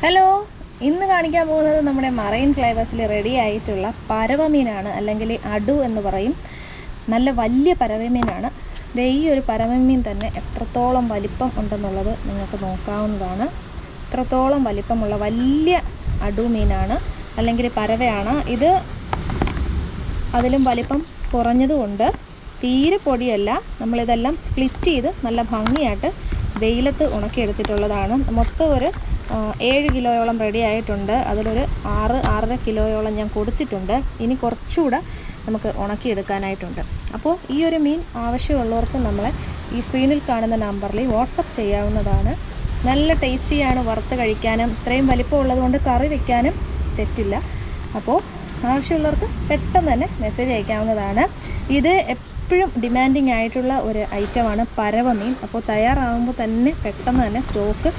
Hello, ഇന്ന് കാണിക്കാൻ പോകുന്നത് നമ്മുടെ മറൈൻ ഫ്ലേവേഴ്സിൽ റെഡി ആയിട്ടുള്ള പരവമീനാണ്, അല്ലെങ്കിൽ അടു എന്ന് പറയും. നല്ല വലിയ പരവമീനാണ്. ഈ ഒരു പരവമീൻ തന്നെ എത്രത്തോളം വലിപ്പം ഉണ്ടെന്നുള്ളത് നിങ്ങൾക്ക് നോക്കാവുന്നതാണ്. ഇത്രത്തോളം വലിപ്പമുള്ള വലിയ അടു മീനാണ്, അല്ലെങ്കിൽ പരവയാണ് ഇത്. അതിലും വലിപ്പം കുറഞ്ഞതുകൊണ്ട് തീരെ പൊടിയല്ല. നമ്മളിതെല്ലാം സ്പ്ലിറ്റ് ചെയ്ത് നല്ല ഭംഗിയായിട്ട് വെയിലത്ത് ഉണക്കിയെടുത്തിട്ടുള്ളതാണ്. മൊത്തം ഒരു 7 കിലോയോളം റെഡി ആയിട്ടുണ്ട്. അതിലൊരു 6-6.5 കിലോയോളം ഞാൻ കൊടുത്തിട്ടുണ്ട്. ഇനി കുറച്ചുകൂടെ നമുക്ക് ഉണക്കിയെടുക്കാനായിട്ടുണ്ട്. അപ്പോൾ ഈ ഒരു മീൻ ആവശ്യമുള്ളവർക്ക് നമ്മളെ ഈ സ്ക്രീനിൽ കാണുന്ന നമ്പറിൽ വാട്സപ്പ് ചെയ്യാവുന്നതാണ്. നല്ല ടേസ്റ്റിയാണ്, വറുത്ത് കഴിക്കാനും. ഇത്രയും വലിപ്പം ഉള്ളതുകൊണ്ട് കറി വയ്ക്കാനും തെറ്റില്ല. അപ്പോൾ ആവശ്യമുള്ളവർക്ക് പെട്ടെന്ന് തന്നെ മെസ്സേജ് അയക്കാവുന്നതാണ്. ഇത് എപ്പോഴും ഡിമാൻഡിങ് ആയിട്ടുള്ള ഒരു ഐറ്റമാണ് പരവമീൻ. അപ്പോൾ തയ്യാറാകുമ്പോൾ തന്നെ പെട്ടെന്ന് തന്നെ സ്റ്റോക്ക്